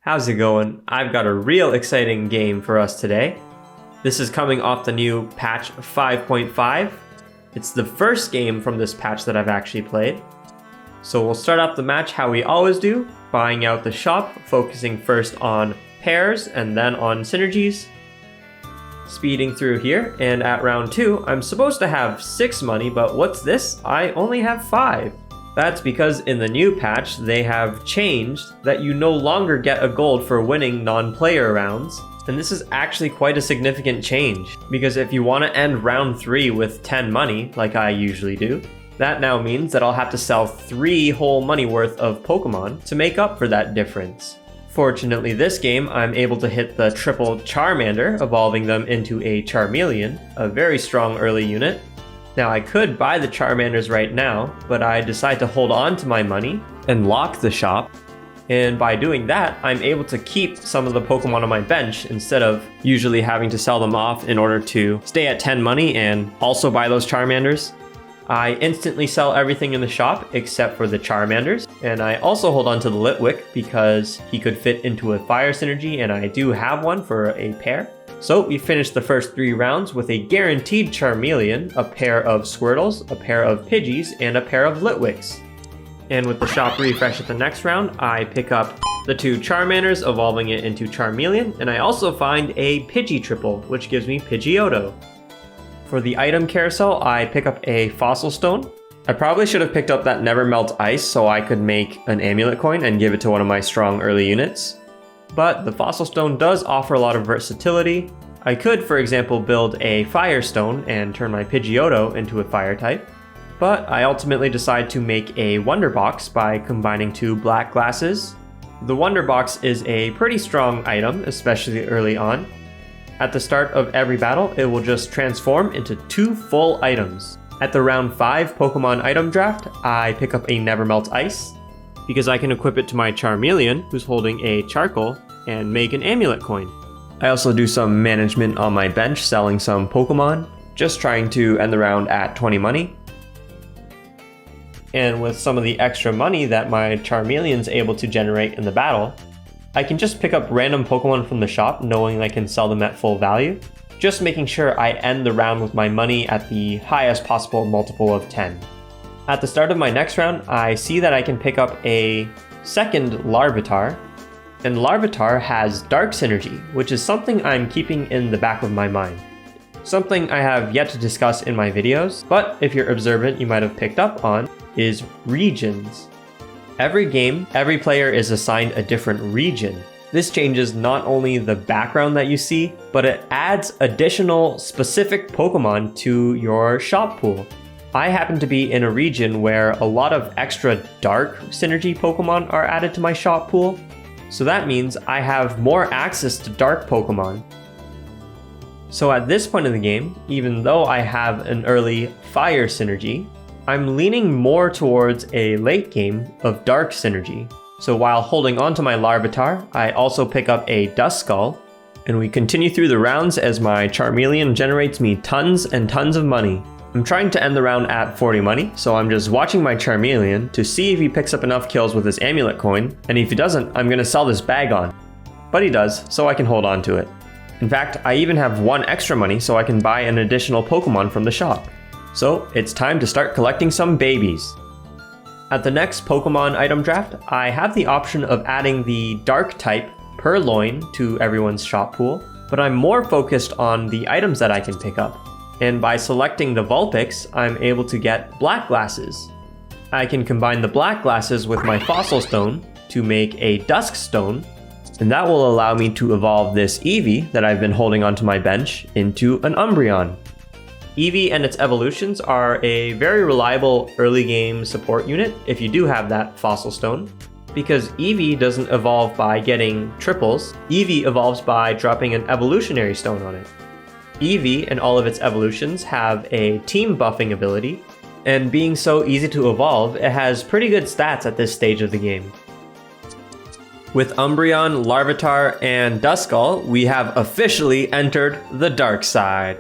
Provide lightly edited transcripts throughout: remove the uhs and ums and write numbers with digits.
How's it going? I've got a real exciting game for us today. This is coming off the new patch 5.5. It's the first game from this patch that I've actually played. So we'll start off the match how we always do, buying out the shop, focusing first on pairs and then on synergies. Speeding through here, and at round 2, I'm supposed to have 6 money, but what's this? I only have 5. That's because in the new patch, they have changed that you no longer get a gold for winning non-player rounds. And this is actually quite a significant change, because if you want to end round 3 with 10 money, like I usually do, that now means that I'll have to sell 3 whole money worth of Pokemon to make up for that difference. Fortunately this game, I'm able to hit the triple Charmander, evolving them into a Charmeleon, a very strong early unit. Now I could buy the Charmanders right now, but I decide to hold on to my money and lock the shop. And by doing that, I'm able to keep some of the Pokemon on my bench instead of usually having to sell them off in order to stay at 10 money and also buy those Charmanders. I instantly sell everything in the shop except for the Charmanders, and I also hold on to the Litwick because he could fit into a fire synergy and I do have one for a pair. So we finished the first 3 rounds with a guaranteed Charmeleon, a pair of Squirtles, a pair of Pidgeys, and a pair of Litwicks. And with the shop refresh at the next round, I pick up the 2 Charmanders, evolving it into Charmeleon, and I also find a Pidgey triple, which gives me Pidgeotto. For the item carousel, I pick up a Fossil Stone. I probably should have picked up that Never Melt Ice so I could make an Amulet Coin and give it to one of my strong early units. But the Fossil Stone does offer a lot of versatility. I could, for example, build a Fire Stone and turn my Pidgeotto into a Fire type. But I ultimately decide to make a Wonder Box by combining 2 black glasses. The Wonder Box is a pretty strong item, especially early on. At the start of every battle, it will just transform into 2 full items. At the round 5 Pokemon item draft, I pick up a Never Melt Ice, because I can equip it to my Charmeleon, who's holding a Charcoal, and make an Amulet Coin. I also do some management on my bench, selling some Pokemon, just trying to end the round at 20 money. And with some of the extra money that my Charmeleon's able to generate in the battle, I can just pick up random Pokemon from the shop, knowing I can sell them at full value, just making sure I end the round with my money at the highest possible multiple of 10. At the start of my next round, I see that I can pick up a second Larvitar, and Larvitar has Dark Synergy, which is something I'm keeping in the back of my mind. Something I have yet to discuss in my videos, but if you're observant you might have picked up on, is regions. Every game, every player is assigned a different region. This changes not only the background that you see, but it adds additional specific Pokemon to your shop pool. I happen to be in a region where a lot of extra dark synergy Pokemon are added to my shop pool, so that means I have more access to dark Pokemon. So at this point in the game, even though I have an early fire synergy, I'm leaning more towards a late game of dark synergy. So while holding on to my Larvitar, I also pick up a Duskull, and we continue through the rounds as my Charmeleon generates me tons and tons of money. I'm trying to end the round at 40 money, so I'm just watching my Charmeleon to see if he picks up enough kills with his Amulet Coin, and if he doesn't, I'm gonna sell this Bagon. But he does, so I can hold on to it. In fact, I even have 1 extra money so I can buy an additional Pokemon from the shop. So it's time to start collecting some babies. At the next Pokemon item draft, I have the option of adding the Dark type Purloin to everyone's shop pool, but I'm more focused on the items that I can pick up. And by selecting the Vulpix, I'm able to get Black Glasses. I can combine the Black Glasses with my Fossil Stone to make a Dusk Stone, and that will allow me to evolve this Eevee that I've been holding onto my bench into an Umbreon. Eevee and its evolutions are a very reliable early game support unit if you do have that Fossil Stone, because Eevee doesn't evolve by getting triples, Eevee evolves by dropping an evolutionary stone on it. Eevee and all of its evolutions have a team buffing ability, and being so easy to evolve, it has pretty good stats at this stage of the game. With Umbreon, Larvitar, and Duskull, we have officially entered the dark side.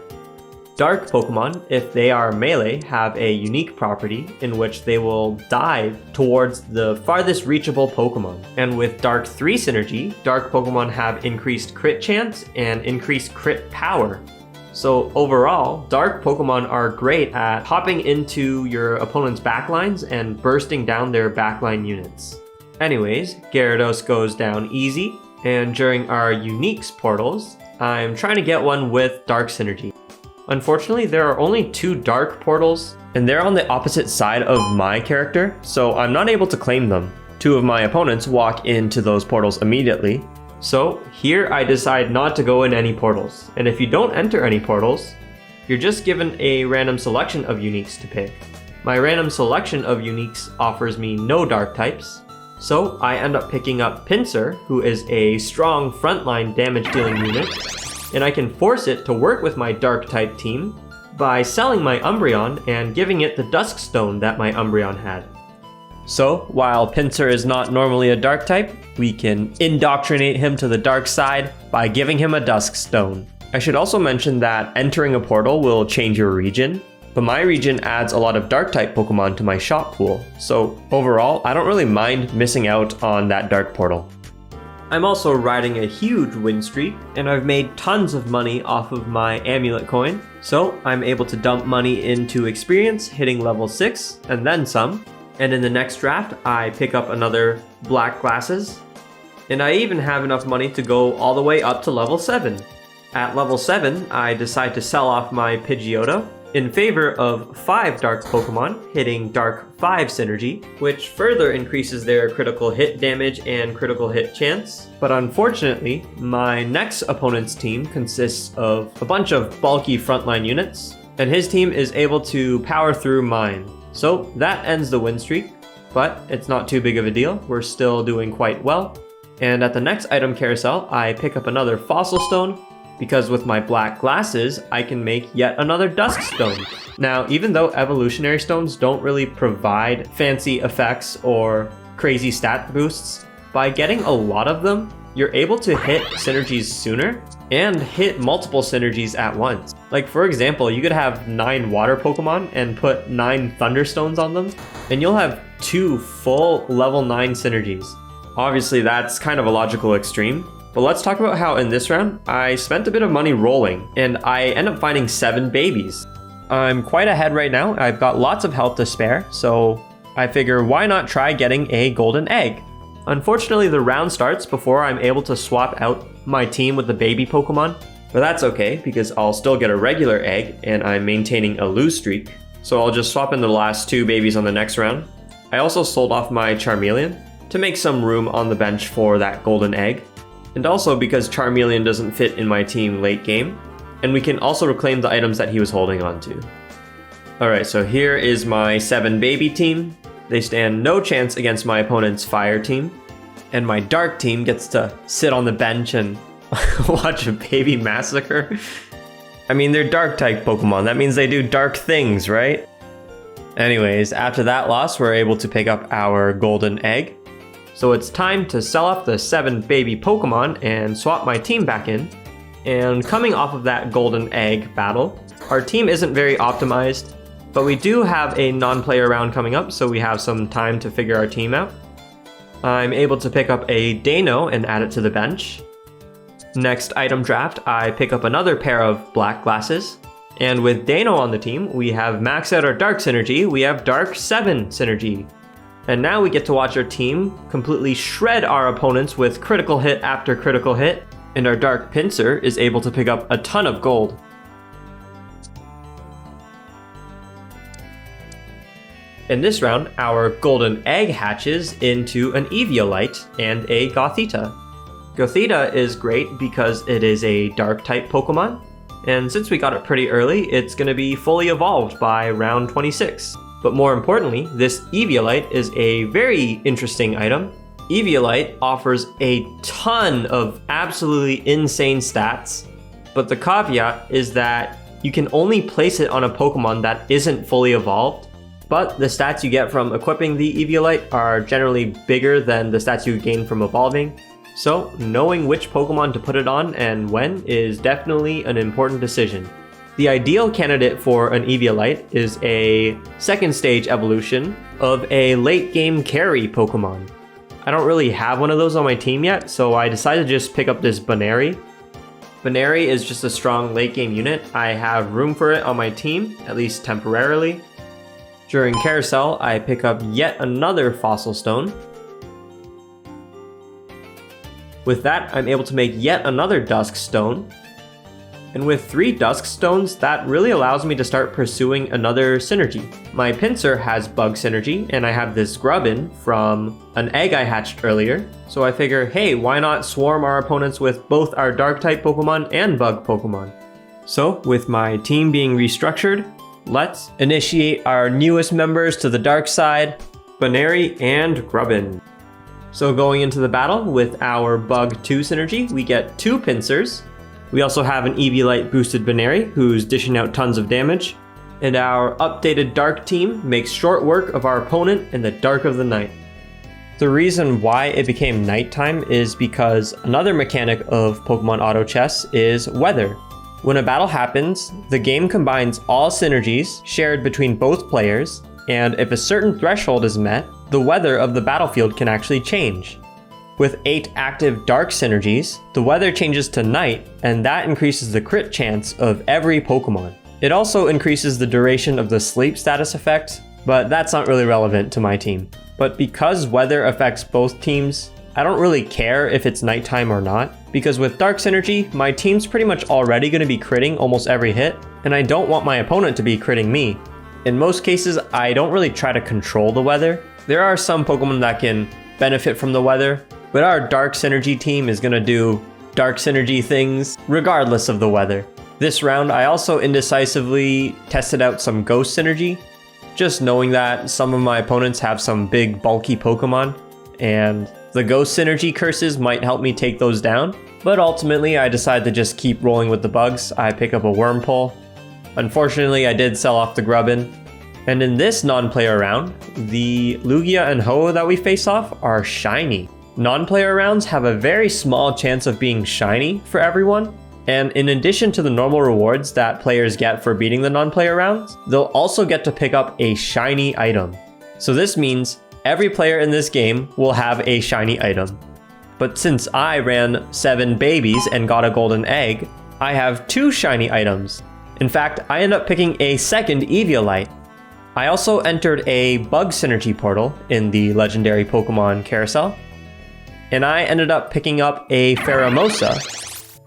Dark Pokemon, if they are melee, have a unique property in which they will dive towards the farthest reachable Pokemon. And with Dark 3 synergy, Dark Pokemon have increased crit chance and increased crit power. So overall, Dark Pokemon are great at hopping into your opponent's backlines and bursting down their backline units. Anyways, Gyarados goes down easy, and during our Uniques portals, I'm trying to get one with Dark synergy. Unfortunately, there are only 2 Dark portals, and they're on the opposite side of my character, so I'm not able to claim them. 2 of my opponents walk into those portals immediately, so here I decide not to go in any portals. And if you don't enter any portals, you're just given a random selection of Uniques to pick. My random selection of Uniques offers me no Dark types, so I end up picking up Pinsir, who is a strong frontline damage dealing unit, and I can force it to work with my Dark type team by selling my Umbreon and giving it the Dusk Stone that my Umbreon had. So, while Pinsir is not normally a Dark type, we can indoctrinate him to the dark side by giving him a Dusk Stone. I should also mention that entering a portal will change your region, but my region adds a lot of Dark type Pokemon to my shop pool, so overall, I don't really mind missing out on that Dark portal. I'm also riding a huge win streak, and I've made tons of money off of my amulet coin, so I'm able to dump money into experience, hitting level 6, and then some. And in the next draft, I pick up another black glasses, and I even have enough money to go all the way up to level 7. At level 7, I decide to sell off my Pidgeotto in favor of 5 Dark Pokemon hitting Dark 5 synergy, which further increases their critical hit damage and critical hit chance. But unfortunately, my next opponent's team consists of a bunch of bulky frontline units, and his team is able to power through mine. So that ends the win streak, but it's not too big of a deal. We're still doing quite well. And at the next item carousel, I pick up another Fossil Stone, because with my black glasses, I can make yet another Dusk Stone. Now, even though evolutionary stones don't really provide fancy effects or crazy stat boosts, by getting a lot of them, you're able to hit synergies sooner and hit multiple synergies at once. Like for example, you could have 9 water Pokemon and put 9 Thunderstones on them, and you'll have 2 full level 9 synergies. Obviously, that's kind of a logical extreme. But let's talk about how in this round, I spent a bit of money rolling, and I end up finding 7 babies. I'm quite ahead right now. I've got lots of health to spare, so I figure why not try getting a golden egg? Unfortunately, the round starts before I'm able to swap out my team with the baby Pokemon, but that's okay because I'll still get a regular egg and I'm maintaining a lose streak. So I'll just swap in the last 2 babies on the next round. I also sold off my Charmeleon to make some room on the bench for that golden egg. And also because Charmeleon doesn't fit in my team late game, and we can also reclaim the items that he was holding on to. Alright, so here is my 7 baby team. They stand no chance against my opponent's fire team, and my dark team gets to sit on the bench and watch a baby massacre. I mean, they're dark type Pokemon, that means they do dark things, right? Anyways, after that loss, we're able to pick up our golden egg. So it's time to sell off the 7 baby Pokemon and swap my team back in. And coming off of that golden egg battle, our team isn't very optimized, but we do have a non-player round coming up, so we have some time to figure our team out. I'm able to pick up a Dano and add it to the bench. Next item draft, I pick up another pair of black glasses. And with Dano on the team, we have maxed out our Dark synergy, we have Dark 7 synergy. And now we get to watch our team completely shred our opponents with critical hit after critical hit, and our Dark Pinsir is able to pick up a ton of gold. In this round, our golden egg hatches into an Eviolite and a Gothita. Gothita is great because it is a dark type Pokemon, and since we got it pretty early, it's going to be fully evolved by round 26. But more importantly, this Eviolite is a very interesting item. Eviolite offers a ton of absolutely insane stats, but the caveat is that you can only place it on a Pokemon that isn't fully evolved, but the stats you get from equipping the Eviolite are generally bigger than the stats you gain from evolving, so knowing which Pokemon to put it on and when is definitely an important decision. The ideal candidate for an Eviolite is a second stage evolution of a late game carry Pokemon. I don't really have one of those on my team yet, so I decided to just pick up this Baneri. Baneri is just a strong late game unit. I have room for it on my team, at least temporarily. During Carousel, I pick up yet another Fossil Stone. With that, I'm able to make yet another Dusk Stone. And with 3 Dusk Stones, that really allows me to start pursuing another synergy. My Pinsir has Bug Synergy, and I have this Grubbin from an egg I hatched earlier. So I figure, hey, why not swarm our opponents with both our Dark-type Pokemon and Bug Pokemon? So, with my team being restructured, let's initiate our newest members to the dark side, Baneri and Grubbin. So going into the battle with our Bug 2 synergy, we get 2 Pinsirs. We also have an Eviolite boosted Baneri, who's dishing out tons of damage. And our updated Dark team makes short work of our opponent in the dark of the night. The reason why it became nighttime is because another mechanic of Pokemon Auto Chess is weather. When a battle happens, the game combines all synergies shared between both players, and if a certain threshold is met, the weather of the battlefield can actually change. With 8 active dark synergies, the weather changes to night, and that increases the crit chance of every Pokemon. It also increases the duration of the sleep status effect, but that's not really relevant to my team. But because weather affects both teams, I don't really care if it's nighttime or not, because with dark synergy, my team's pretty much already going to be critting almost every hit, and I don't want my opponent to be critting me. In most cases, I don't really try to control the weather. There are some Pokemon that can benefit from the weather, but our Dark Synergy team is going to do Dark Synergy things regardless of the weather. This round, I also indecisively tested out some Ghost Synergy, just knowing that some of my opponents have some big bulky Pokemon, and the Ghost Synergy curses might help me take those down. But ultimately, I decided to just keep rolling with the bugs. I pick up a Wurmple. Unfortunately, I did sell off the Grubbin. And in this non-player round, the Lugia and Ho that we face off are shiny. Non-player rounds have a very small chance of being shiny for everyone, and in addition to the normal rewards that players get for beating the non-player rounds, they'll also get to pick up a shiny item. So this means every player in this game will have a shiny item. But since I ran 7 babies and got a golden egg, I have 2 shiny items. In fact, I end up picking a second Eviolite. I also entered a Bug Synergy portal in the legendary Pokemon Carousel, and I ended up picking up a Pheromosa,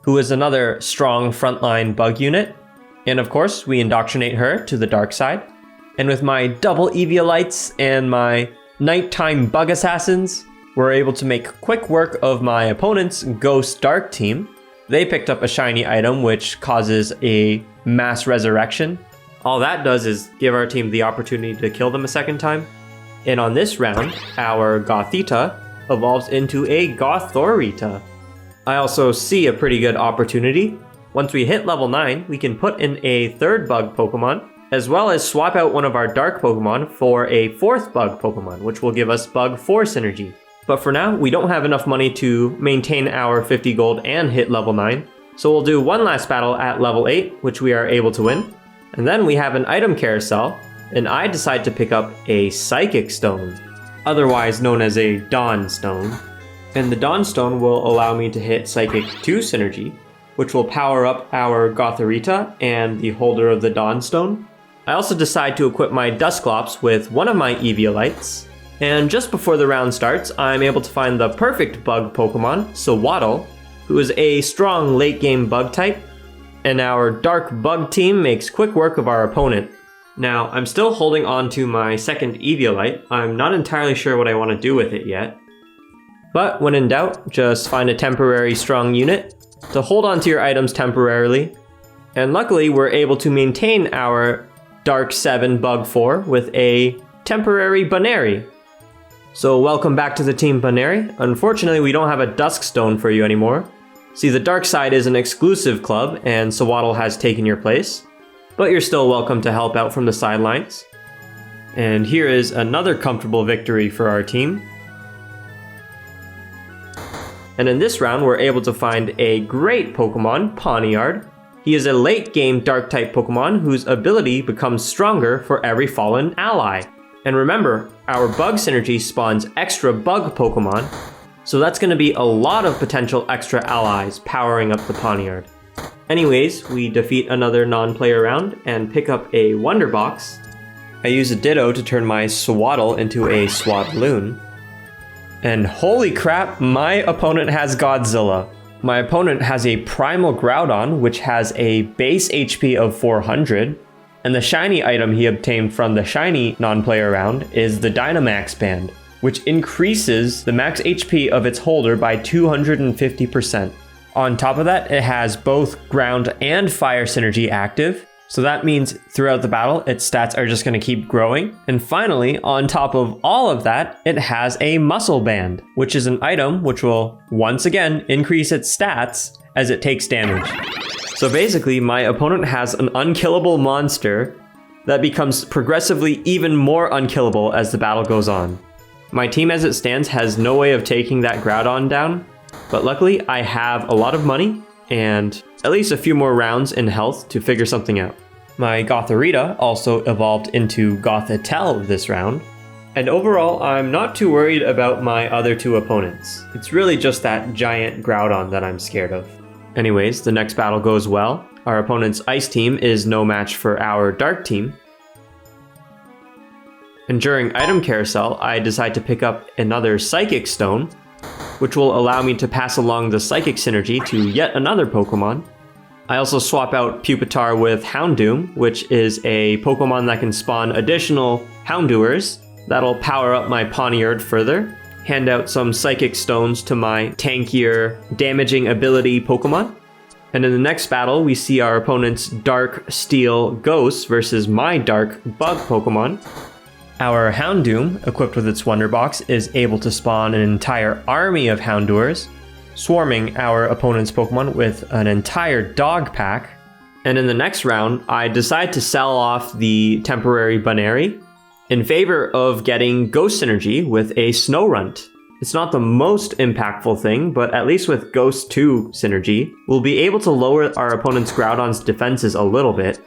who is another strong frontline bug unit. And of course, we indoctrinate her to the dark side. And with my double Eviolites and my nighttime bug assassins, we're able to make quick work of my opponent's Ghost Dark team. They picked up a shiny item which causes a mass resurrection. All that does is give our team the opportunity to kill them a second time. And on this round, our Gothita evolves into a Gothorita. I also see a pretty good opportunity. Once we hit level 9, we can put in a 3rd bug Pokemon, as well as swap out one of our dark Pokemon for a 4th bug Pokemon, which will give us bug 4 synergy. But for now, we don't have enough money to maintain our 50 gold and hit level 9, so we'll do one last battle at level 8, which we are able to win. And then we have an item carousel, and I decide to pick up a Psychic Stone, otherwise known as a Dawn Stone. And the Dawn Stone will allow me to hit Psychic 2 synergy, which will power up our Gothorita and the holder of the Dawn Stone. I also decide to equip my Dusclops with one of my Eviolites, and just before the round starts, I'm able to find the perfect bug Pokemon, Sewaddle, who is a strong late game bug type, and our dark bug team makes quick work of our opponent. Now, I'm still holding on to my second Eviolite. I'm not entirely sure what I want to do with it yet. But when in doubt, just find a temporary strong unit to hold on to your items temporarily. And luckily, we're able to maintain our Dark 7 Bug 4 with a temporary Baneri. So welcome back to the team, Baneri. Unfortunately, we don't have a Dusk Stone for you anymore. See, the dark side is an exclusive club, and Sewaddle has taken your place. But you're still welcome to help out from the sidelines. And here is another comfortable victory for our team. And in this round, we're able to find a great Pokemon, Pawniard, He is a late game dark type Pokemon whose ability becomes stronger for every fallen ally. And remember, our bug synergy spawns extra bug Pokemon, so that's going to be a lot of potential extra allies powering up the Pawniard. Anyways, we defeat another non-player round and pick up a Wonder Box. I use a Ditto to turn my Swaddle into a Swadloon. And holy crap, my opponent has Godzilla. My opponent has a Primal Groudon, which has a base HP of 400, and the shiny item he obtained from the shiny non-player round is the Dynamax Band, which increases the max HP of its holder by 250%. On top of that, it has both ground and fire synergy active, so that means throughout the battle, its stats are just going to keep growing. And finally, on top of all of that, it has a Muscle Band, which is an item which will once again increase its stats as it takes damage. So basically, my opponent has an unkillable monster that becomes progressively even more unkillable as the battle goes on. My team as it stands has no way of taking that Groudon down, but luckily I have a lot of money and at least a few more rounds in health to figure something out. My Gothorita also evolved into Gothitelle this round, and overall I'm not too worried about my other two opponents. It's really just that giant Groudon that I'm scared of. Anyways, the next battle goes well. Our opponent's Ice team is no match for our Dark team. And during Item Carousel, I decide to pick up another Psychic Stone, which will allow me to pass along the Psychic Synergy to yet another Pokemon. I also swap out Pupitar with Houndoom, which is a Pokemon that can spawn additional Houndours. That'll power up my Pawniard further. Hand out some Psychic Stones to my tankier, damaging ability Pokemon. And in the next battle, we see our opponent's Dark Steel Ghost versus my Dark Bug Pokemon. Our Houndoom, equipped with its Wonder Box, is able to spawn an entire army of Houndours, swarming our opponent's Pokemon with an entire dog pack. And in the next round, I decide to sell off the temporary Baneri in favor of getting Ghost Synergy with a Snorunt. It's not the most impactful thing, but at least with Ghost 2 Synergy, we'll be able to lower our opponent's Groudon's defenses a little bit.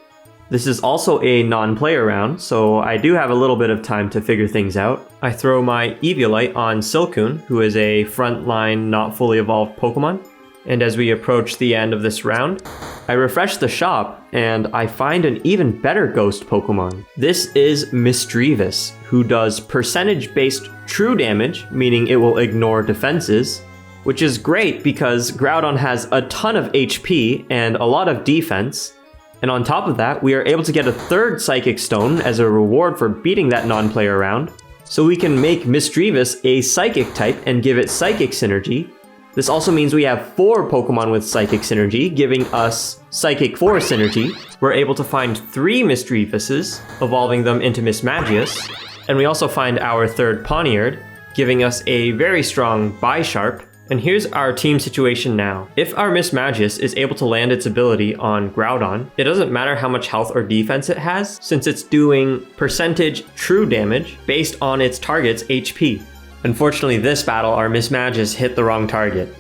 This is also a non-player round, so I do have a little bit of time to figure things out. I throw my Eviolite on Silcoon, who is a frontline, not fully evolved Pokemon. And as we approach the end of this round, I refresh the shop, and I find an even better ghost Pokemon. This is Misdreavus, who does percentage-based true damage, meaning it will ignore defenses, which is great because Groudon has a ton of HP and a lot of defense. And on top of that, we are able to get a third Psychic Stone as a reward for beating that non-player round. So we can make Misdreavus a Psychic type and give it Psychic Synergy. This also means we have 4 Pokemon with Psychic Synergy, giving us Psychic 4 Synergy. We're able to find 3 Misdreavuses, evolving them into Mismagius. And we also find our third Pawniard, giving us a very strong Bisharp. And here's our team situation now. If our Mismagius is able to land its ability on Groudon, it doesn't matter how much health or defense it has, since it's doing percentage true damage based on its target's HP. Unfortunately, this battle, our Mismagius hit the wrong target.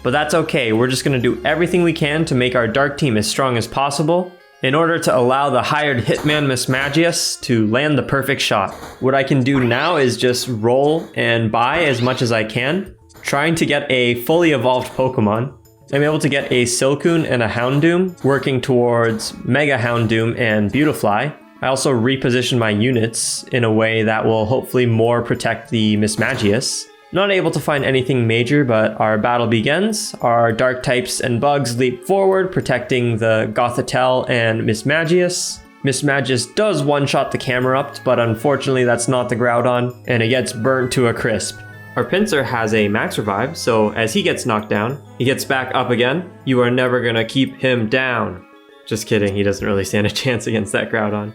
But that's okay, we're just going to do everything we can to make our Dark team as strong as possible in order to allow the hired Hitman Mismagius to land the perfect shot. What I can do now is just roll and buy as much as I can, trying to get a fully evolved Pokemon. I'm able to get a Silcoon and a Houndoom, working towards Mega Houndoom and Beautifly. I also reposition my units in a way that will hopefully more protect the Mismagius. Not able to find anything major, but our battle begins. Our Dark types and bugs leap forward, protecting the Gothitelle and Mismagius. Mismagius does one-shot the Camerupt, but unfortunately that's not the Groudon, and it gets burnt to a crisp. Our Pinsir has a max revive, so as he gets knocked down, he gets back up again. You are never gonna keep him down. Just kidding, he doesn't really stand a chance against that Groudon.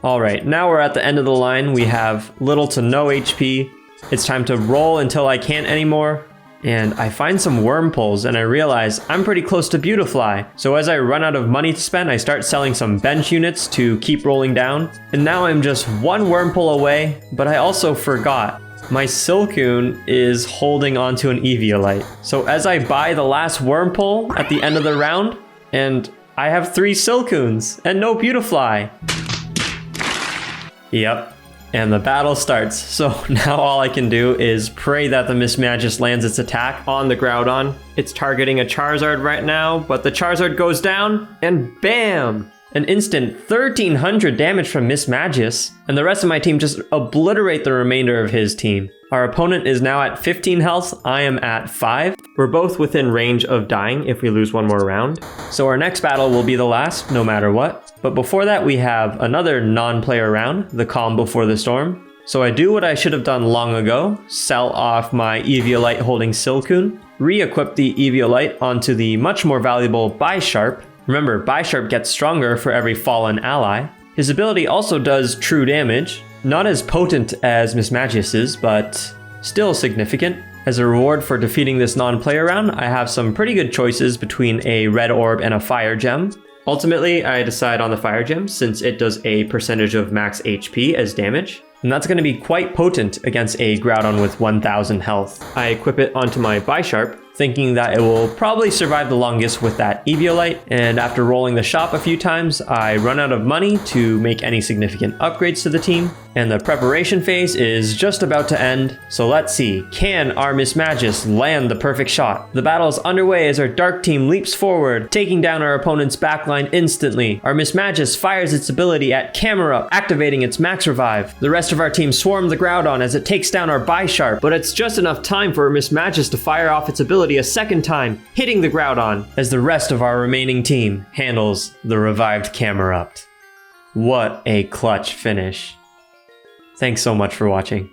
Alright, now we're at the end of the line. We have little to no HP. It's time to roll until I can't anymore. And I find some Wurmples and I realize I'm pretty close to Beautifly. So as I run out of money to spend, I start selling some bench units to keep rolling down. And now I'm just one Wurmple away, but I also forgot. My Silcoon is holding onto an Eviolite. So as I buy the last Wurmple at the end of the round, and I have 3 Silcoons and no Beautifly. Yep. And the battle starts. So now all I can do is pray that the Mismagius lands its attack on the Groudon. It's targeting a Charizard right now, but the Charizard goes down and bam! An instant 1300 damage from Mismagius, and the rest of my team just obliterate the remainder of his team. Our opponent is now at 15 health, I am at 5. We're both within range of dying if we lose one more round. So our next battle will be the last, no matter what. But before that, we have another non-player round, the calm before the storm. So I do what I should have done long ago, sell off my Eviolite holding Silcoon, re-equip the Eviolite onto the much more valuable Bisharp. Remember, Bisharp gets stronger for every fallen ally. His ability also does true damage, not as potent as Mismagius's, but still significant. As a reward for defeating this non-player round, I have some pretty good choices between a red orb and a fire gem. Ultimately, I decide on the fire gem since it does a percentage of max HP as damage. And that's going to be quite potent against a Groudon with 1000 health. I equip it onto my Bisharp, thinking that it will probably survive the longest with that Eviolite, and after rolling the shop a few times, I run out of money to make any significant upgrades to the team, and the preparation phase is just about to end. So let's see, can our Mismagius land the perfect shot? The battle is underway as our Dark team leaps forward, taking down our opponent's backline instantly. Our Mismagius fires its ability at Camerupt, activating its max revive. The rest of our team swarm the Groudon as it takes down our Bisharp, but it's just enough time for our Mismagius to fire off its ability a second time, hitting the Groudon as the rest of our remaining team handles the revived Camerupt. What a clutch finish. Thanks so much for watching.